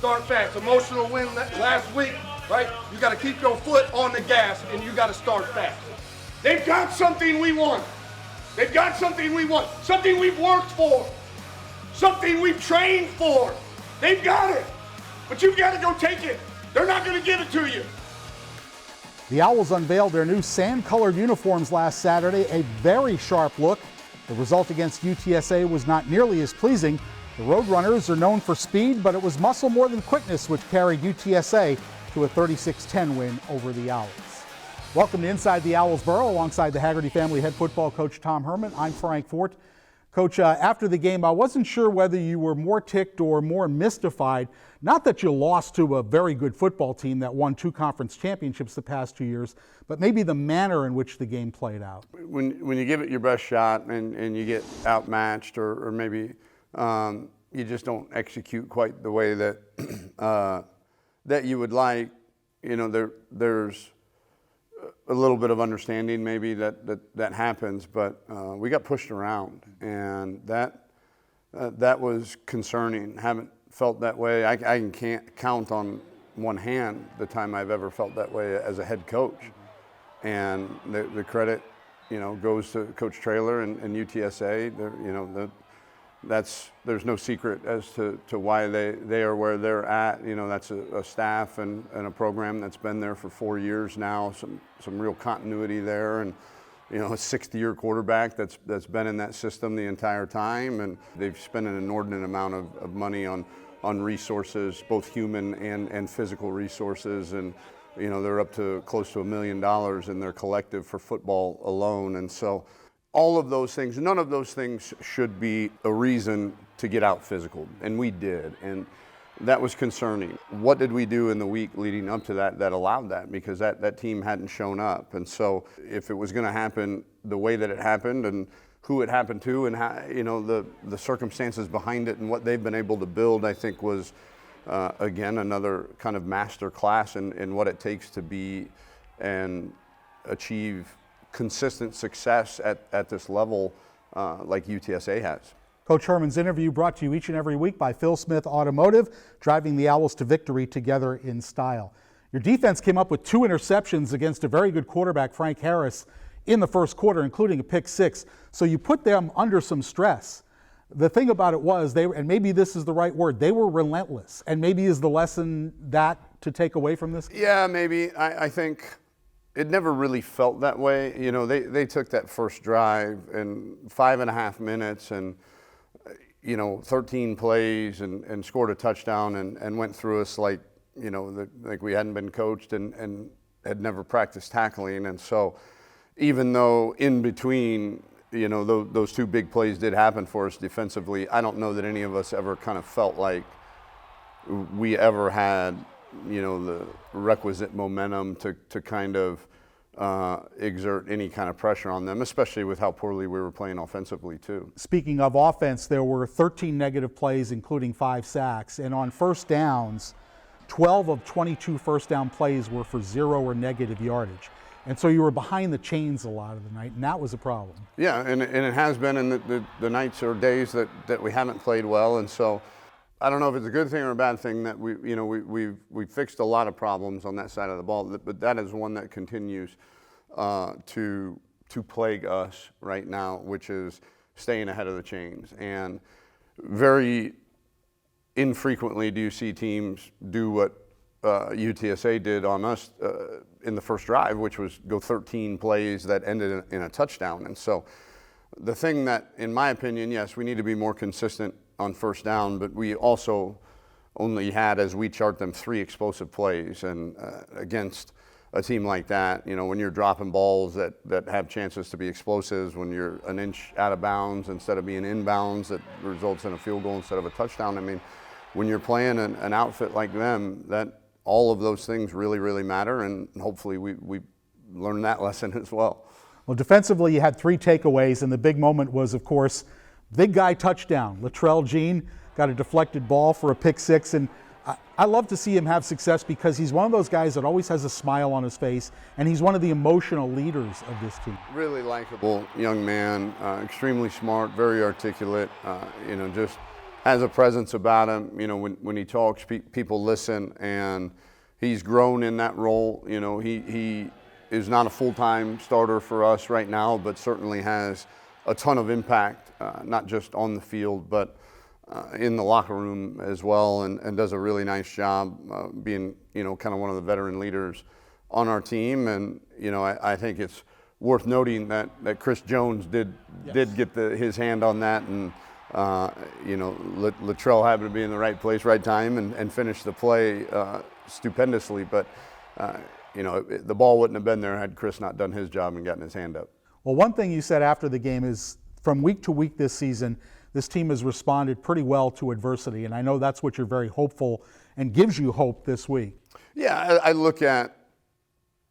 start fast. Emotional win last week, right? You got to keep your foot on the gas and you got to start fast. They've got something we want. They've got something we want. Something we've worked for. Something we've trained for. They've got it. But you've got to go take it. They're not going to give it to you. The Owls unveiled their new sand-colored uniforms last Saturday, a very sharp look. The result against UTSA was not nearly as pleasing. The Roadrunners are known for speed, but it was muscle more than quickness which carried UTSA to a 36-10 win over the Owls. Welcome to Inside the Owls Burrow alongside the Haggerty family head football coach Tom Herman. I'm Frank Fort. Coach, after the game, I wasn't sure whether you were more ticked or more mystified. Not that you lost to a very good football team that won 2 conference championships the past 2 years, but maybe the manner in which the game played out. When you give it your best shot and you get outmatched or maybe you just don't execute quite the way that that you would like, there's a little bit of understanding maybe that happens, but we got pushed around, and that was concerning. Haven't felt that way. I can't count on one hand the time I've ever felt that way as a head coach, and the credit goes to Coach Traylor and UTSA. There's no secret as to why they are where they're at. That's a staff and a program that's been there for 4 years now. Some real continuity there, and a 60-year quarterback that's been in that system the entire time. And they've spent an inordinate amount of money on resources, both human and physical resources, and they're up to close to $1 million in their collective for football alone. And so all of those things, none of those things should be a reason to get out physical, and we did, and that was concerning. What did we do in the week leading up to that allowed that? Because that team hadn't shown up, and so if it was going to happen the way that it happened and who it happened to and how, the circumstances behind it and what they've been able to build, I think was, again, another kind of master class in what it takes to be and achieve consistent success at this level like UTSA has. Coach Herman's interview brought to you each and every week by Phil Smith Automotive, driving the Owls to victory together in style. Your defense came up with 2 interceptions against a very good quarterback, Frank Harris, in the first quarter, including a pick 6. So you put them under some stress. The thing about it was, and maybe this is the right word, they were relentless. And maybe is the lesson that to take away from this? Yeah, maybe. I think it never really felt that way. They took that first drive in 5.5 minutes and 13 plays and scored a touchdown and went through us like we hadn't been coached and had never practiced tackling. And so even though in between those 2 big plays did happen for us defensively, I don't know that any of us ever kind of felt like we ever had the requisite momentum to kind of exert any kind of pressure on them, especially with how poorly we were playing offensively too. Speaking of offense, there were 13 negative plays, including 5 sacks. And on first downs, 12 of 22 first down plays were for 0 or negative yardage. And so you were behind the chains a lot of the night, and that was a problem. Yeah, and it has been in the nights or days that we haven't played well. And so I don't know if it's a good thing or a bad thing that we've fixed a lot of problems on that side of the ball, but that is one that continues to plague us right now, which is staying ahead of the chains. And very infrequently do you see teams do what UTSA did on us in the first drive, which was go 13 plays that ended in a touchdown. And so the thing that, in my opinion, yes, we need to be more consistent on first down, but we also only had, as we chart them, 3 explosive plays. And against a team like that, when you're dropping balls that have chances to be explosives, when you're an inch out of bounds instead of being inbounds, that results in a field goal instead of a touchdown. I mean, when you're playing an outfit like them, that all of those things really, really matter, and hopefully we learn that lesson as well. Well, defensively, you had 3 takeaways, and the big moment was, of course, big guy touchdown. Latrell Jean got a deflected ball for a pick 6, and I love to see him have success because he's one of those guys that always has a smile on his face, and he's one of the emotional leaders of this team. Really likable young man, extremely smart, very articulate, just has a presence about him. You know, when he talks, people listen, and he's grown in that role. You know, he is not a full-time starter for us right now, but certainly has a ton of impact, not just on the field, but in the locker room as well, and does a really nice job being, you know, kind of one of the veteran leaders on our team. And, you know, I think it's worth noting that Chris Jones did get his hand on that, and you know, Latrell happened to be in the right place, right time, and finish the play stupendously. But you know, the ball wouldn't have been there had Chris not done his job and gotten his hand up. Well, one thing you said after the game is from week to week this season, this team has responded pretty well to adversity, and I know that's what you're very hopeful and gives you hope this week. Yeah, I look at,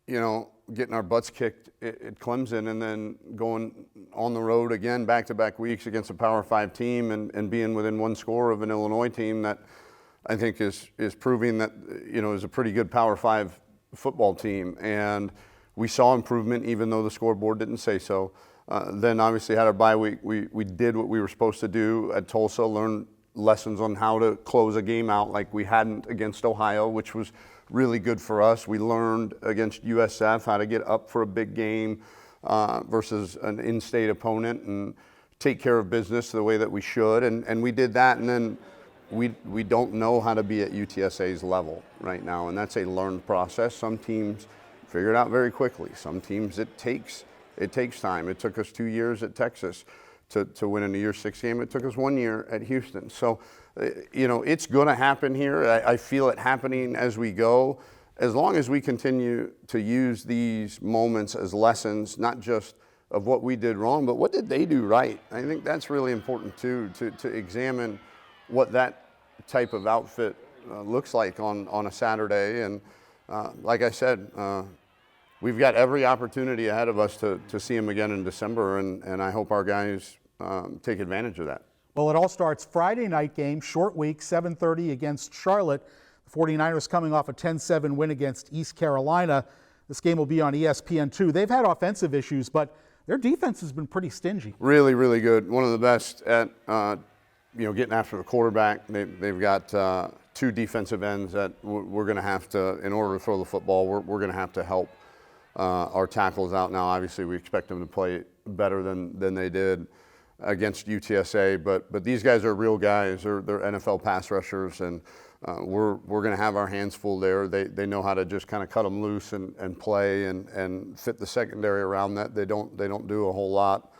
you know, getting our butts kicked at Clemson and then going on the road again back-to-back weeks against a Power 5 team and being within one score of an Illinois team that I think is proving that, you know, is a pretty good Power 5 football team. And we saw improvement even though the scoreboard didn't say so. Then obviously had our bye week. We did what we were supposed to do at Tulsa, learned lessons on how to close a game out like we hadn't against Ohio, which was really good for us. We learned against USF how to get up for a big game versus an in-state opponent and take care of business the way that we should. And we did that, and then we don't know how to be at UTSA's level right now, and that's a learned process. Some teams figure it out very quickly. Some teams it takes time. It took us 2 years at Texas to win in the Year 6 game. It took us 1 year at Houston. So, you know, it's going to happen here. I feel it happening as we go. As long as we continue to use these moments as lessons, not just of what we did wrong, but what did they do right? I think that's really important too, to examine what that type of outfit looks like on a Saturday. And like I said, we've got every opportunity ahead of us to see them again in December, and I hope our guys take advantage of that. Well, it all starts Friday night game, short week, 7:30 against Charlotte. The 49ers coming off a 10-7 win against East Carolina. This game will be on ESPN2. They've had offensive issues, but their defense has been pretty stingy. Really, really good. One of the best at you know, getting after the quarterback. They've got 2 defensive ends that we're going to have to, in order to throw the football, we're going to have to help our tackles out now. Obviously, we expect them to play better than they did against UTSA, but these guys are real guys. They're NFL pass rushers, and we're going to have our hands full there. They know how to just kind of cut them loose and play and fit the secondary around that. They don't do a whole lot,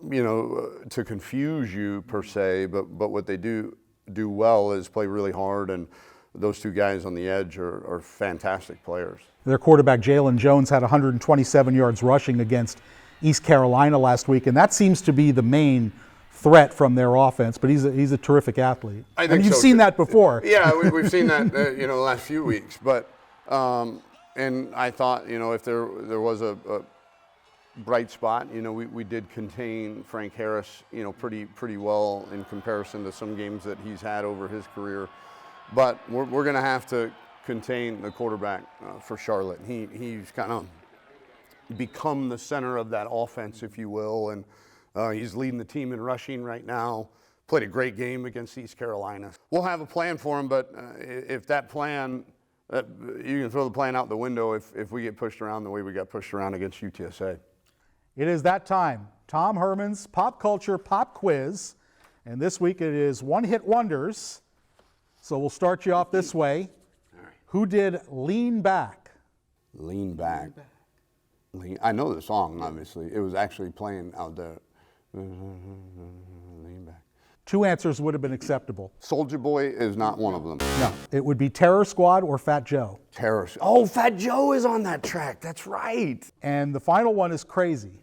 you know, to confuse you per se. But what they do well is play really hard, and those 2 guys on the edge are fantastic players. Their quarterback, Jalen Jones, had 127 yards rushing against East Carolina last week, and that seems to be the main threat from their offense, but he's a terrific athlete. I think you've so, seen too. that before. Yeah, we've seen that, you know, the last few weeks. But and I thought, you know, if there was a bright spot, you know, we did contain Frank Harris, you know, pretty well in comparison to some games that he's had over his career. But we're going to have to contain the quarterback for Charlotte. He's kind of become the center of that offense, if you will, and he's leading the team in rushing right now. Played a great game against East Carolina. We'll have a plan for him, but if that plan, you can throw the plan out the window if we get pushed around the way we got pushed around against UTSA. It is that time. Tom Herman's Pop Culture Pop Quiz, and this week it is one-hit wonders. So we'll start you off this way. All right. Who did Lean Back? Lean Back. I know the song, obviously. It was actually playing out there. Lean Back. 2 answers would have been acceptable. Soulja Boy is not one of them. No, it would be Terror Squad or Fat Joe. Oh, Fat Joe is on that track. That's right. And the final one is Crazy.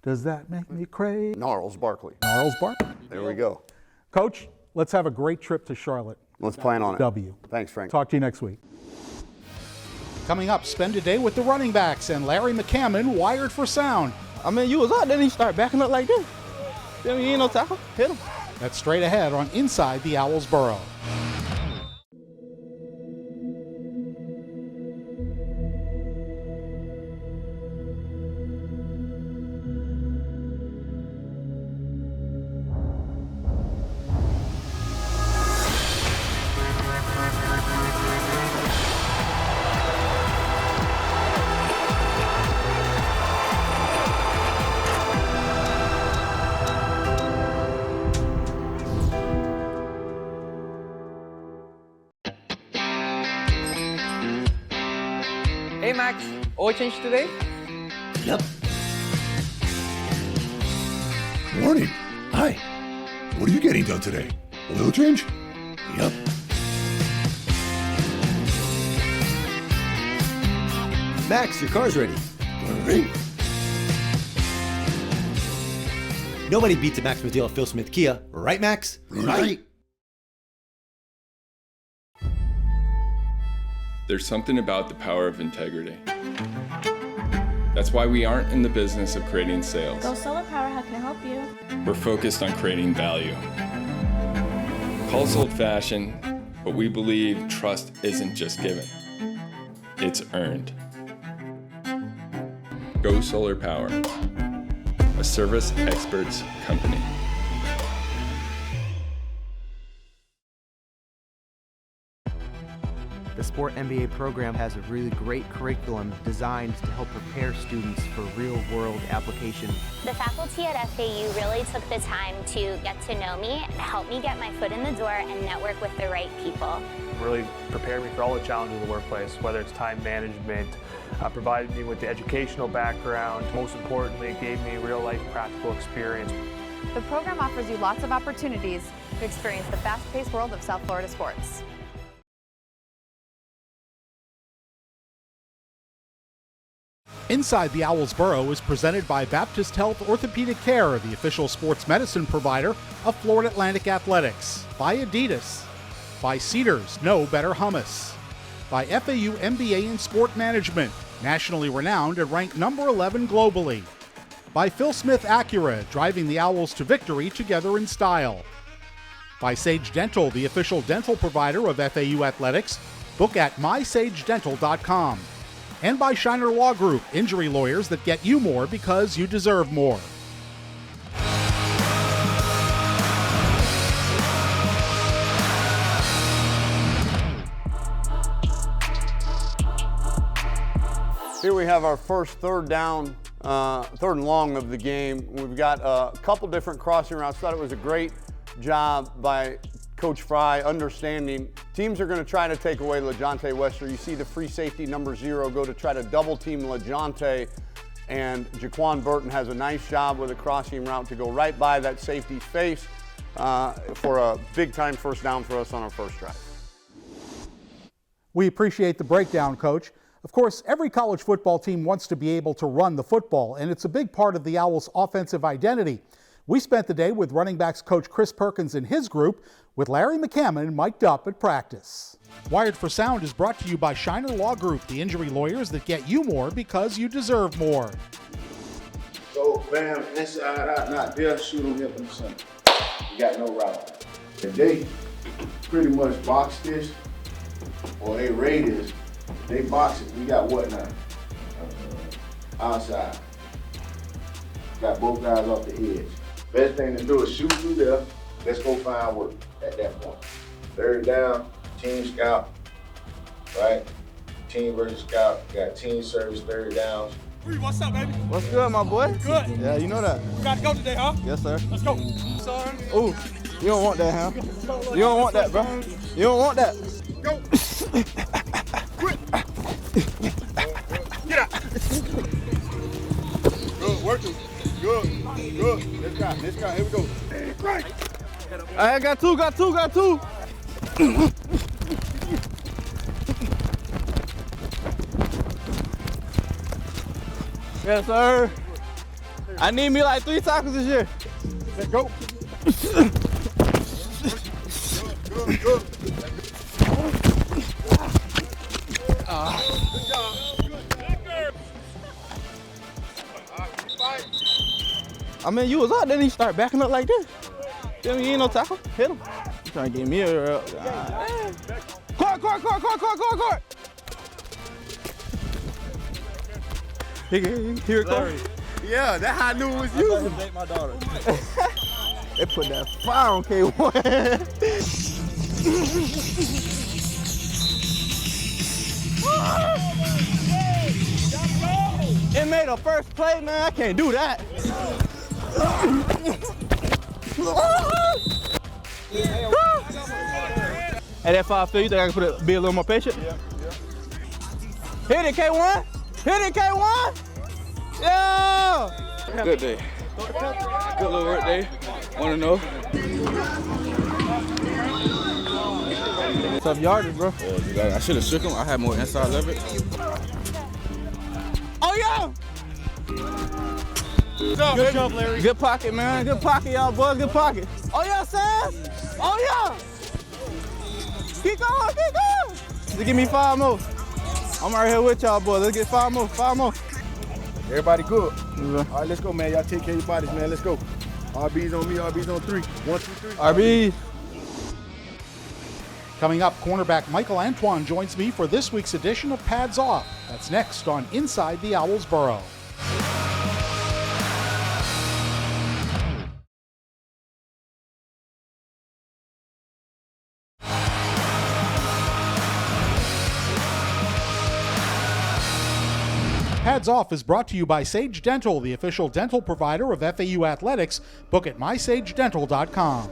Does that make me crazy? Gnarls Barkley. Gnarls Barkley. There we go. Coach, let's have a great trip to Charlotte. Let's plan on it. W. Thanks, Frank. Talk to you next week. Coming up, spend a day with the running backs and Larry McCammon, wired for sound. I mean, you was out there and he started backing up like this. You ain't no tackle. Hit him. That's straight ahead on Inside the Owls Burrow. Hey Max, oil change today? Yep. Morning. Hi. What are you getting done today? Oil change? Yep. Max, your car's ready. Great. Nobody beats a Max deal at Phil Smith Kia, right, Max? Right. There's something about the power of integrity. That's why we aren't in the business of creating sales. Go Solar Power, how can I help you? We're focused on creating value. Call us old-fashioned, but we believe trust isn't just given, it's earned. Go Solar Power, a service experts company. The Sport MBA program has a really great curriculum designed to help prepare students for real-world application. The faculty at FAU really took the time to get to know me, help me get my foot in the door, and network with the right people. Really prepared me for all the challenges of the workplace, whether it's time management, provided me with the educational background. Most importantly, it gave me real-life practical experience. The program offers you lots of opportunities to experience the fast-paced world of South Florida sports. Inside the Owls Burrow is presented by Baptist Health Orthopedic Care, the official sports medicine provider of Florida Atlantic Athletics. By Adidas. By Cedars, no better hummus. By FAU MBA in Sport Management, nationally renowned and ranked number 11 globally. By Phil Smith Acura, driving the Owls to victory together in style. By Sage Dental, the official dental provider of FAU Athletics. Book at mysagedental.com. And by Shiner Law Group, injury lawyers that get you more because you deserve more. Here we have our first third down, third and long of the game. We've got a couple different crossing routes. Thought it was a great job by Coach Fry, understanding teams are going to try to take away LaJohntay Wester. You see the free safety number 0 go to try to double team LaJohntay, and Jaquan Burton has a nice job with a crossing route to go right by that safety's face for a big time first down for us on our first drive. We appreciate the breakdown, Coach. Of course, every college football team wants to be able to run the football, and it's a big part of the Owls' offensive identity. We spent the day with running backs coach Chris Perkins and his group, with Larry McCammon mic'd up at practice. Wired for Sound is brought to you by Shiner Law Group, the injury lawyers that get you more because you deserve more. So, bam, inside out, not there, shoot them hip in the center. You got no route. If they pretty much box this, or they raid this, they box it, we got what now? Outside. Got both guys off the edge. Best thing to do is shoot through there. Let's go find work at that point. Third down, team scout, right? Team versus scout. Got team service, third downs. What's up, baby? What's good, my boy? Good. Yeah, you know that. We got to go today, huh? Yes, sir. Let's go. Son. Ooh, you don't want that, huh? You don't want that, bro. You don't want that. Go. Quit. Get out. Good, working. Good, good. Let's go. Here we go. Right. I got two. Yes, sir. I need me like 3 tackles this year. Let's go. Good. Good job. I mean, you was out there, then you start backing up like this. You ain't no tackle. Hit him. You trying to get me a court. Here it comes. Yeah, that's how I knew it was you. I date my daughter. They put that fire on K1. It made a first play, man. I can't do that. Hey, that 5 field, you think I can be a little more patient? Yeah. Hit it, K1. Hit it, K1. Yeah. Good day. Good little work day. Want to know? Tough yardage, bro. Yeah, I should have shook him. I had more inside leverage. Oh, yeah. Good job, Larry. Good pocket, man. Good pocket, y'all boys. Good pocket. Oh, yeah, Sam. Oh, yeah. Keep going, keep going. Just give me 5 more. I'm right here with y'all, boys. Let's get 5 more, 5 more. Everybody good? All right, let's go, man. Y'all take care of your bodies, man. Let's go. RB's on me, RB's on 3. 1, 2, 3. RB. Coming up, cornerback Michael Antoine joins me for this week's edition of Pads Off. That's next on Inside the Owls Burrow. Pads Off is brought to you by Sage Dental, the official dental provider of FAU Athletics. Book at mysagedental.com.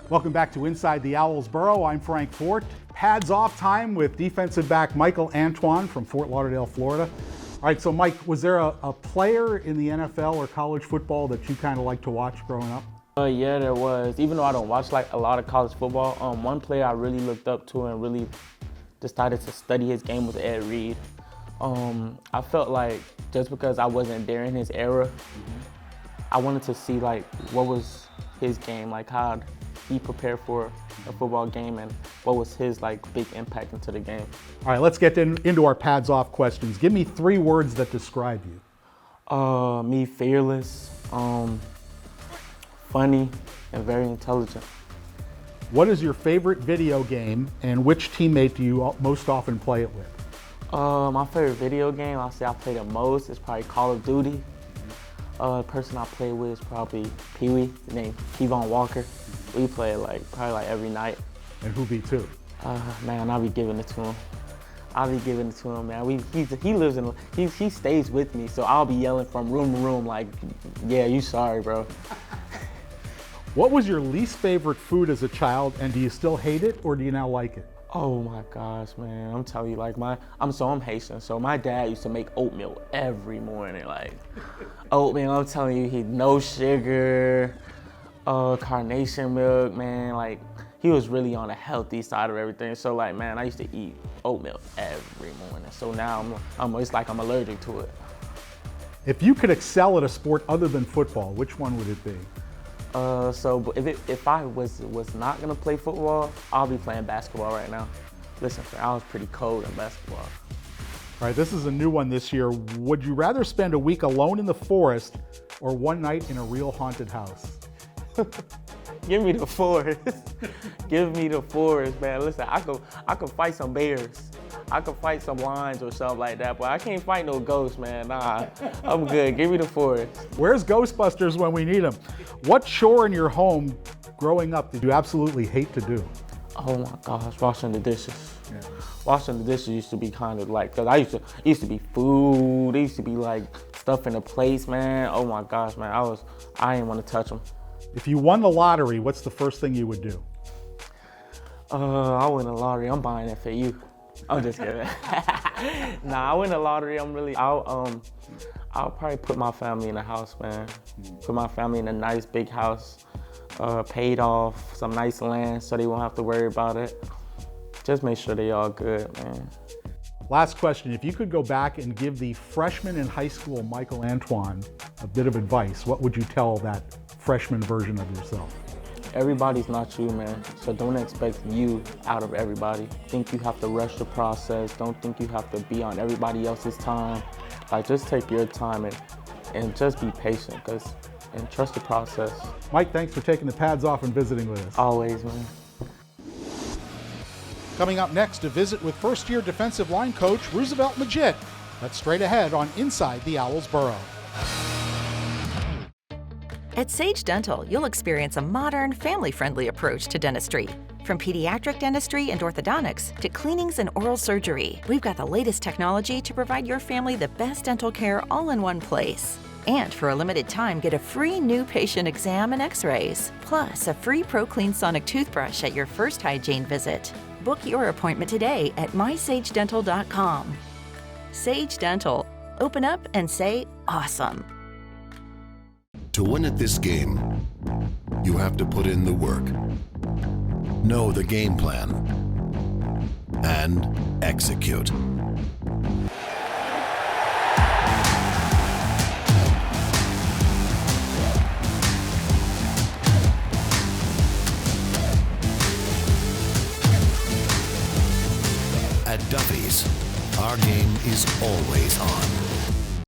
Welcome back to Inside the Owls Burrow. I'm Frank Fort. Pads Off time with defensive back Michael Antoine from Fort Lauderdale, Florida. All right, so Mike, was there a player in the NFL or college football that you kind of liked to watch growing up? Yeah, there was. Even though I don't watch like a lot of college football, one player I really looked up to and really decided to study his game was Ed Reed. I felt like just because I wasn't there in his era, I wanted to see like what was his game, like how he prepared for a football game and what was his like big impact into the game. All right, let's get into our Pads Off questions. Give me 3 words that describe you. Me fearless, funny, and very intelligent. What is your favorite video game and which teammate do you most often play it with? My favorite video game, I'll say I play the most, is probably Call of Duty. The person I play with is probably Pee-wee, named Kevon Walker. We play probably every night. And who beats who? Man, I'll be giving it to him. Man. He stays with me, so I'll be yelling from room to room like, yeah, you sorry, bro. What was your least favorite food as a child, and do you still hate it, or do you now like it? Oh my gosh, man, I'm telling you, I'm Haitian, so my dad used to make oatmeal every morning, oatmeal, I'm telling you, no sugar, carnation milk, man, he was really on the healthy side of everything, so man, I used to eat oatmeal every morning, so now it's like I'm allergic to it. If you could excel at a sport other than football, which one would it be? So if I was not gonna play football, I'll be playing basketball right now. Listen, I was pretty cold in basketball. All right, this is a new one this year. Would you rather spend a week alone in the forest or one night in a real haunted house? Give me the forest. Give me the forest, man. Listen, I could fight some bears. I could fight some lions or something like that, but I can't fight no ghosts, man. Nah, I'm good. Give me the forest. Where's Ghostbusters when we need them? What chore in your home growing up did you absolutely hate to do? Oh my gosh, washing the dishes. Yeah. Washing the dishes used to be kind of cause it used to be food. It used to be stuff in the plates, man. Oh my gosh, man. I didn't want to touch them. If you won the lottery, what's the first thing you would do? I win the lottery. I'm buying FAU. I'm just kidding. Nah, I win the lottery. I'll probably put my family in a house, man. Put my family in a nice big house, paid off, some nice land so they won't have to worry about it. Just make sure they all good, man. Last question, if you could go back and give the freshman in high school, Michael Antoine, a bit of advice, what would you tell that freshman version of yourself? Everybody's not you, man, so don't expect you out of everybody. Think you have to rush the process. Don't think you have to be on everybody else's time. Just take your time and just be patient, and trust the process. Mike, thanks for taking the pads off and visiting with us. Always, man. Coming up next, a visit with first-year defensive line coach Roosevelt Majid. That's straight ahead on Inside the Owls Burrow. At Sage Dental, you'll experience a modern, family-friendly approach to dentistry. From pediatric dentistry and orthodontics to cleanings and oral surgery, we've got the latest technology to provide your family the best dental care all in one place. And for a limited time, get a free new patient exam and x-rays, plus a free ProClean Sonic toothbrush at your first hygiene visit. Book your appointment today at mysagedental.com. Sage Dental. Open up and say awesome. To win at this game, you have to put in the work, know the game plan, and execute. At Duffy's, our game is always on.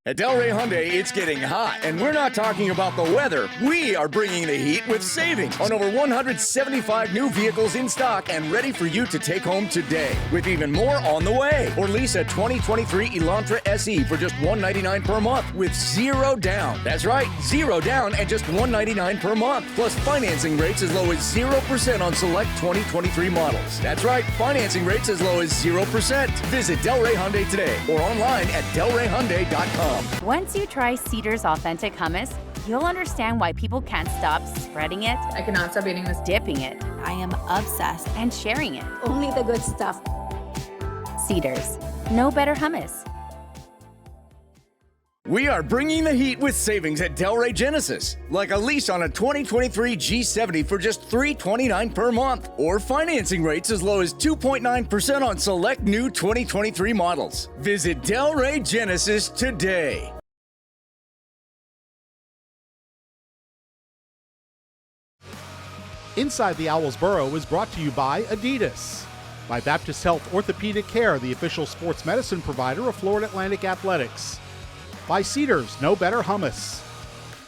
At Delray Hyundai, it's getting hot, and we're not talking about the weather. We are bringing the heat with savings on over 175 new vehicles in stock and ready for you to take home today, with even more on the way. Or lease a 2023 Elantra SE for just $199 per month with zero down. That's right, zero down and just $199 per month. Plus financing rates as low as 0% on select 2023 models. That's right, financing rates as low as 0%. Visit Delray Hyundai today or online at delrayhyundai.com. Once you try Cedar's authentic hummus, you'll understand why people can't stop spreading it. I cannot stop eating this. Dipping it. I am obsessed. And sharing it. Only the good stuff. Cedar's. No better hummus. We are bringing the heat with savings at Delray Genesis, like a lease on a 2023 G70 for just $329 per month, or financing rates as low as 2.9% on select new 2023 models. Visit Delray Genesis today. Inside the Owls Burrow is brought to you by Adidas, by Baptist Health Orthopedic Care, the official sports medicine provider of Florida Atlantic Athletics, by Cedars, No Better Hummus,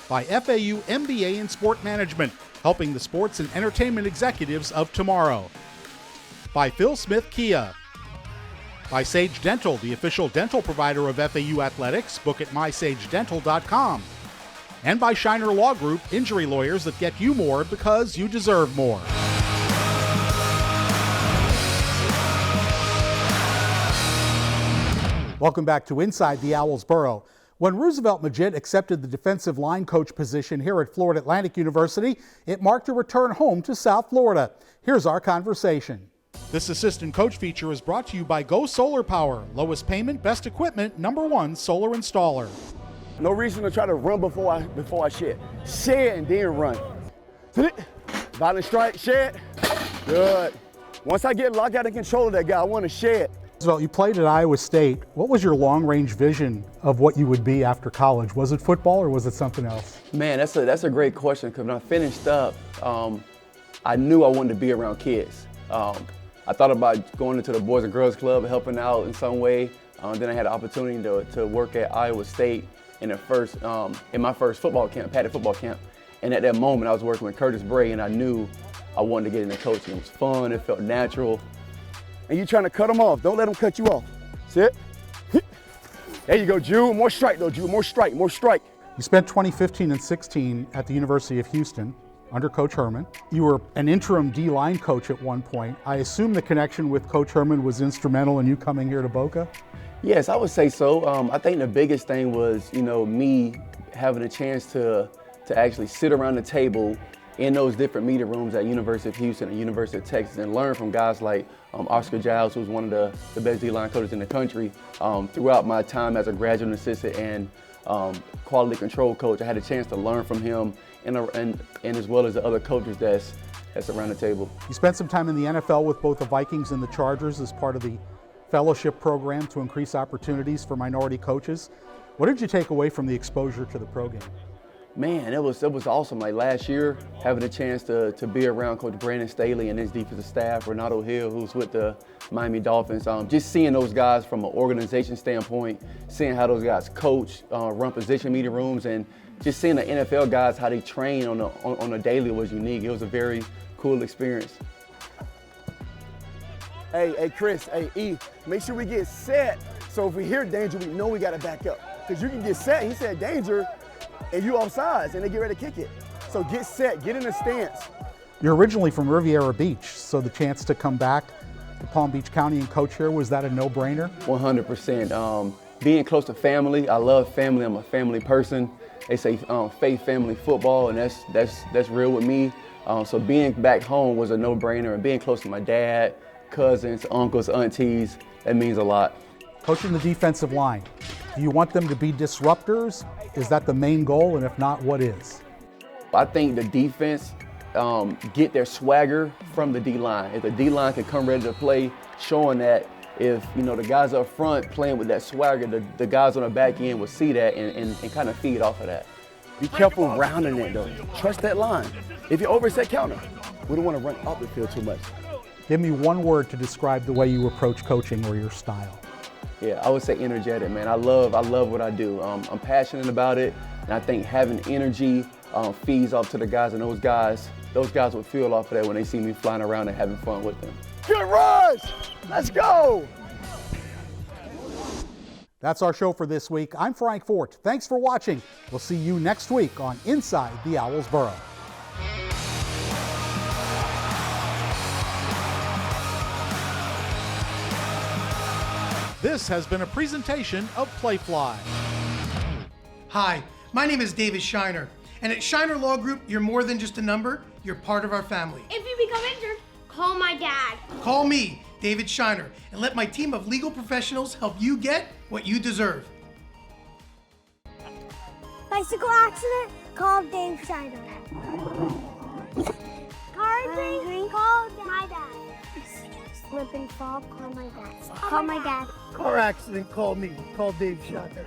by FAU MBA in Sport Management, helping the sports and entertainment executives of tomorrow, by Phil Smith Kia, by Sage Dental, the official dental provider of FAU Athletics, book at mysagedental.com, and by Shiner Law Group, injury lawyers that get you more because you deserve more. Welcome back to Inside the Owls Burrow. When Roosevelt Majid accepted the defensive line coach position here at Florida Atlantic University, it marked a return home to South Florida. Here's our conversation. This assistant coach feature is brought to you by Go Solar Power. Lowest payment, best equipment, #1 solar installer. No reason to try to run before I shed. Shed and then run. Violent strike, shed. Good. Once I get locked out of control of that guy, I want to shed. So you played at Iowa State. What was your long-range vision of what you would be after college? Was it football or was it something else? Man, that's a great question, because when I finished up, I knew I wanted to be around kids. I thought about going into the Boys and Girls Club, helping out in some way. Then I had the opportunity to work at Iowa State in my first football camp, padded football camp. And at that moment, I was working with Curtis Bray, and I knew I wanted to get into coaching. It was fun, it felt natural. And you're trying to cut them off. Don't let them cut you off. Sit. There you go, Jude. More strike, though, Jude. More strike, more strike. You spent 2015 and 16 at the University of Houston under Coach Herman. You were an interim D-line coach at one point. I assume the connection with Coach Herman was instrumental in you coming here to Boca? Yes, I would say so. I think the biggest thing was, me having a chance to actually sit around the table in those different meeting rooms at University of Houston and University of Texas and learn from guys like Oscar Giles, who's one of the best D-line coaches in the country. Throughout my time as a graduate assistant and quality control coach, I had a chance to learn from him and as well as the other coaches that's around the table. You spent some time in the NFL with both the Vikings and the Chargers as part of the fellowship program to increase opportunities for minority coaches. What did you take away from the exposure to the pro game? Man, it was awesome. Like last year, having a chance to be around Coach Brandon Staley and his defensive staff, Renato Hill, who's with the Miami Dolphins. Just seeing those guys from an organization standpoint, seeing how those guys coach, run position meeting rooms, and just seeing the NFL guys, how they train on a daily was unique. It was a very cool experience. Hey, Chris, hey, E, make sure we get set. So if we hear danger, we know we got to back up. Because you can get set, he said danger, and you offsides, and they get ready to kick it. So get set, get in a stance. You're originally from Riviera Beach, so the chance to come back to Palm Beach County and coach here, was that a no-brainer? 100%. Being close to family, I love family, I'm a family person. They say faith, family, football, and that's real with me. So being back home was a no-brainer, and being close to my dad, cousins, uncles, aunties. That means a lot. Coaching the defensive line, do you want them to be disruptors? Is that the main goal? And if not, what is? I think the defense get their swagger from the D-line. If the D-line can come ready to play, showing that if the guys up front playing with that swagger, the guys on the back end will see that and kind of feed off of that. Be careful rounding it though. Trust that line. If you overset counter, we don't want to run up the field too much. Give me one word to describe the way you approach coaching or your style. Yeah, I would say energetic, man. I love what I do. I'm passionate about it, and I think having energy feeds off to the guys, and those guys will feel off of that when they see me flying around and having fun with them. Good rush! Let's go! That's our show for this week. I'm Frank Fort. Thanks for watching. We'll see you next week on Inside the Owls Burrow. This has been a presentation of Playfly. Hi, my name is David Shiner, and at Shiner Law Group, you're more than just a number, you're part of our family. If you become injured, call my dad. Call me, David Shiner, and let my team of legal professionals help you get what you deserve. Bicycle accident, call Dave Shiner. Car injury, call my dad. Slip and fall, call my dad. Call my dad. Car accident, call me, call Dave Shiner.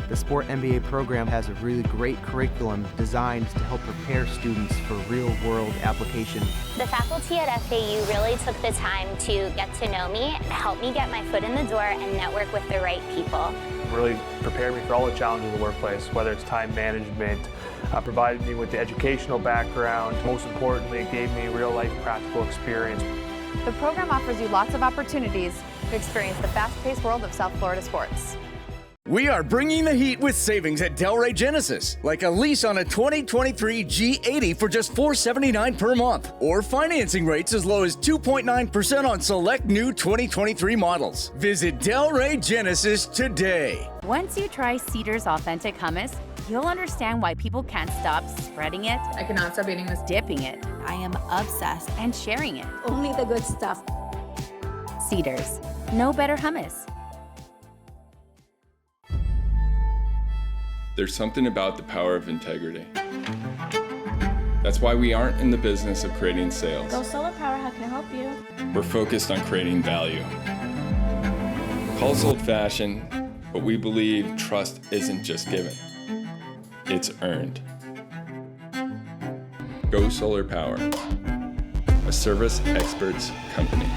The Sport MBA program has a really great curriculum designed to help prepare students for real-world application. The faculty at FAU really took the time to get to know me, help me get my foot in the door, and network with the right people. Really prepared me for all the challenges of the workplace, whether it's time management, provided me with the educational background. Most importantly, it gave me real-life practical experience. The program offers you lots of opportunities to experience the fast-paced world of South Florida sports. We are bringing the heat with savings at Delray Genesis, like a lease on a 2023 G80 for just $479 per month, or financing rates as low as 2.9% on select new 2023 models. Visit Delray Genesis today. Once you try Cedar's authentic hummus, you'll understand why people can't stop spreading it. I cannot stop eating this. Dipping it. I am obsessed. And sharing it. Only the good stuff. Cedar's. No better hummus. There's something about the power of integrity. That's why we aren't in the business of creating sales. Go Solar Power, how can I help you? We're focused on creating value. Call us old-fashioned, but we believe trust isn't just given. It's earned. Go Solar Power, a service experts company.